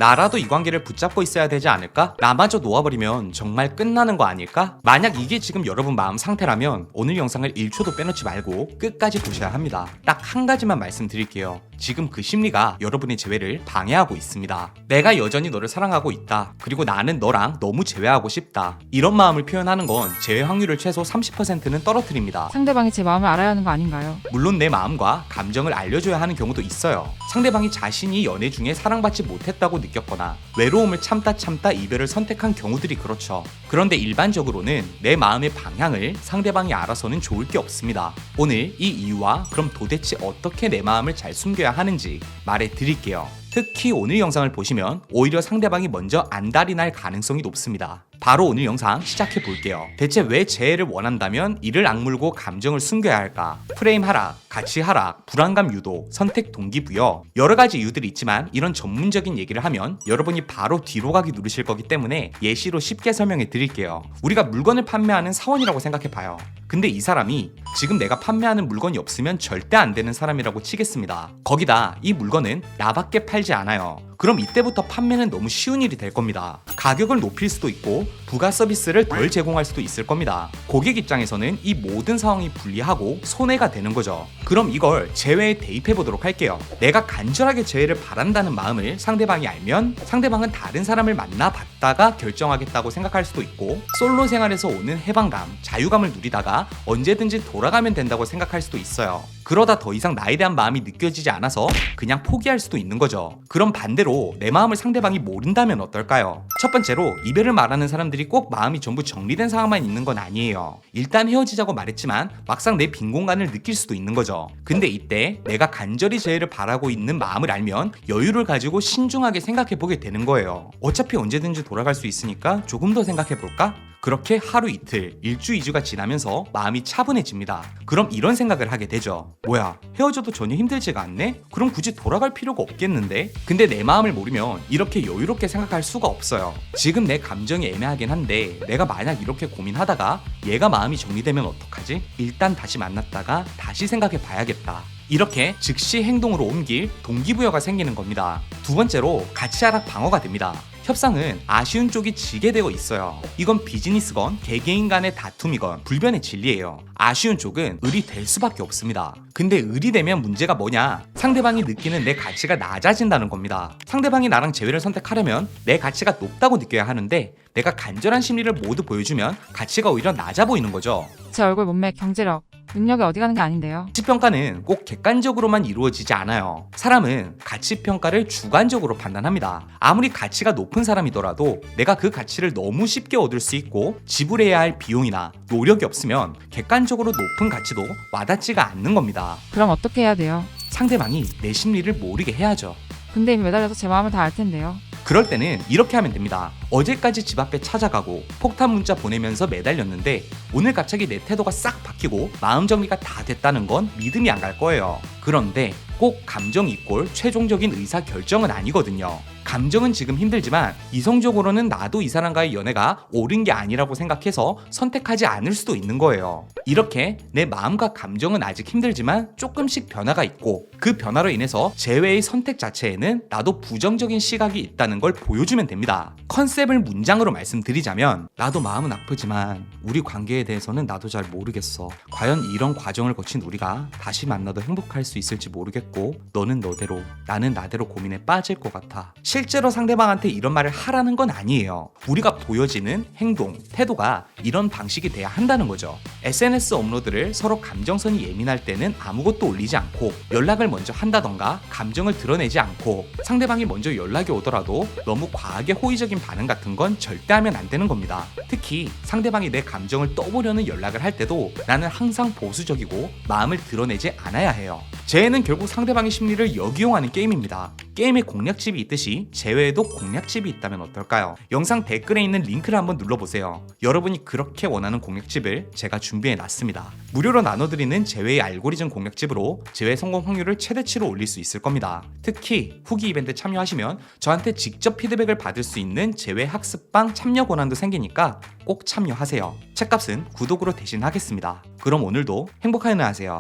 나라도 이 관계를 붙잡고 있어야 되지 않을까? 나마저 놓아버리면 정말 끝나는 거 아닐까? 만약 이게 지금 여러분 마음 상태라면 오늘 영상을 1초도 빼놓지 말고 끝까지 보셔야 합니다. 딱 한 가지만 말씀드릴게요. 지금 그 심리가 여러분의 재회를 방해하고 있습니다. 내가 여전히 너를 사랑하고 있다. 그리고 나는 너랑 너무 재회하고 싶다. 이런 마음을 표현하는 건 재회 확률을 최소 30%는 떨어뜨립니다. 상대방이 제 마음을 알아야 하는 거 아닌가요? 물론 내 마음과 감정을 알려줘야 하는 경우도 있어요. 상대방이 자신이 연애 중에 사랑받지 못했다고 느꼈거나 외로움을 참다 이별을 선택한 경우들이 그렇죠. 그런데 일반적으로는 내 마음의 방향을 상대방이 알아서는 좋을 게 없습니다. 오늘 이 이유와 그럼 도대체 어떻게 내 마음을 잘 숨겨야 하는지 말해 드릴게요. 특히 오늘 영상을 보시면 오히려 상대방이 먼저 안달이 날 가능성이 높습니다. 바로 오늘 영상 시작해 볼게요. 대체 왜 재회를 원한다면 이를 악물고 감정을 숨겨야 할까? 프레임 하락, 가치 하락, 불안감 유도, 선택 동기부여, 여러 가지 이유들이 있지만 이런 전문적인 얘기를 하면 여러분이 바로 뒤로 가기 누르실 거기 때문에 예시로 쉽게 설명해 드릴게요. 우리가 물건을 판매하는 사원이라고 생각해 봐요. 근데 이 사람이 지금 내가 판매하는 물건이 없으면 절대 안 되는 사람이라고 치겠습니다. 거기다 이 물건은 나밖에 팔지 않아요. 그럼 이때부터 판매는 너무 쉬운 일이 될 겁니다. 가격을 높일 수도 있고 부가 서비스를 덜 제공할 수도 있을 겁니다. 고객 입장에서는 이 모든 상황이 불리하고 손해가 되는 거죠. 그럼 이걸 재회에 대입해 보도록 할게요. 내가 간절하게 재회를 바란다는 마음을 상대방이 알면 상대방은 다른 사람을 만나봤다가 결정하겠다고 생각할 수도 있고 솔로 생활에서 오는 해방감, 자유감을 누리다가 언제든지 돌아가면 된다고 생각할 수도 있어요. 그러다 더 이상 나에 대한 마음이 느껴지지 않아서 그냥 포기할 수도 있는 거죠. 그럼 반대로 내 마음을 상대방이 모른다면 어떨까요? 첫 번째로 이별을 말하는 사람들이 꼭 마음이 전부 정리된 상황만 있는 건 아니에요. 일단 헤어지자고 말했지만 막상 내 빈 공간을 느낄 수도 있는 거죠. 근데 이때 내가 간절히 재회를 바라고 있는 마음을 알면 여유를 가지고 신중하게 생각해 보게 되는 거예요. 어차피 언제든지 돌아갈 수 있으니까 조금 더 생각해 볼까? 그렇게 하루 이틀, 일주, 이주가 지나면서 마음이 차분해집니다. 그럼 이런 생각을 하게 되죠. 뭐야, 헤어져도 전혀 힘들지가 않네? 그럼 굳이 돌아갈 필요가 없겠는데? 근데 내 마음을 모르면 이렇게 여유롭게 생각할 수가 없어요. 지금 내 감정이 애매하긴 한데 내가 만약 이렇게 고민하다가 얘가 마음이 정리되면 어떡하지? 일단 다시 만났다가 다시 생각해 봐야겠다. 이렇게 즉시 행동으로 옮길 동기부여가 생기는 겁니다. 두 번째로 가치 하락 방어가 됩니다. 협상은 아쉬운 쪽이 지게 되어 있어요. 이건 비즈니스건 개개인 간의 다툼이건 불변의 진리예요. 아쉬운 쪽은 을이 될 수밖에 없습니다. 근데 을이 되면 문제가 뭐냐? 상대방이 느끼는 내 가치가 낮아진다는 겁니다. 상대방이 나랑 재회를 선택하려면 내 가치가 높다고 느껴야 하는데 내가 간절한 심리를 모두 보여주면 가치가 오히려 낮아 보이는 거죠. 제 얼굴, 몸매, 경제력, 능력이 어디 가는 게 아닌데요. 가치평가는 꼭 객관적으로만 이루어지지 않아요. 사람은 가치평가를 주관적으로 판단합니다. 아무리 가치가 높은 사람이더라도 내가 그 가치를 너무 쉽게 얻을 수 있고 지불해야 할 비용이나 노력이 없으면 객관적으로 높은 가치도 와닿지가 않는 겁니다. 그럼 어떻게 해야 돼요? 상대방이 내 심리를 모르게 해야죠. 근데 이미 매달려서 제 마음을 다 알 텐데요. 그럴 때는 이렇게 하면 됩니다. 어제까지 집 앞에 찾아가고 폭탄 문자 보내면서 매달렸는데 오늘 갑자기 내 태도가 싹 바뀌고 마음 정리가 다 됐다는 건 믿음이 안 갈 거예요. 그런데 꼭 감정 이꼴 최종적인 의사 결정은 아니거든요. 감정은 지금 힘들지만 이성적으로는 나도 이 사람과의 연애가 옳은 게 아니라고 생각해서 선택하지 않을 수도 있는 거예요. 이렇게 내 마음과 감정은 아직 힘들지만 조금씩 변화가 있고 그 변화로 인해서 재회의 선택 자체에는 나도 부정적인 시각이 있다는 걸 보여주면 됩니다. 컨셉을 문장으로 말씀드리자면 나도 마음은 아프지만 우리 관계에 대해서는 나도 잘 모르겠어. 과연 이런 과정을 거친 우리가 다시 만나도 행복할 수 있을지 모르겠고 너는 너대로 나는 나대로 고민에 빠질 것 같아. 실제로 상대방한테 이런 말을 하라는 건 아니에요. 우리가 보여지는 행동, 태도가 이런 방식이 돼야 한다는 거죠. SNS 업로드를 서로 감정선이 예민할 때는 아무것도 올리지 않고 연락을 먼저 한다던가 감정을 드러내지 않고 상대방이 먼저 연락이 오더라도 너무 과하게 호의적인 반응 같은 건 절대 하면 안 되는 겁니다. 특히 상대방이 내 감정을 떠보려는 연락을 할 때도 나는 항상 보수적이고 마음을 드러내지 않아야 해요. 재회는 결국 상대방의 심리를 역이용하는 게임입니다. 게임에 공략집이 있듯이 재회에도 공략집이 있다면 어떨까요? 영상 댓글에 있는 링크를 한번 눌러보세요. 여러분이 그렇게 원하는 공략집을 제가 준비해놨습니다. 무료로 나눠드리는 재회의 알고리즘 공략집으로 재회 성공 확률을 최대치로 올릴 수 있을 겁니다. 특히 후기 이벤트 참여하시면 저한테 직접 피드백을 받을 수 있는 재회 학습방 참여 권한도 생기니까 꼭 참여하세요. 책값은 구독으로 대신하겠습니다. 그럼 오늘도 행복한 하루 하세요.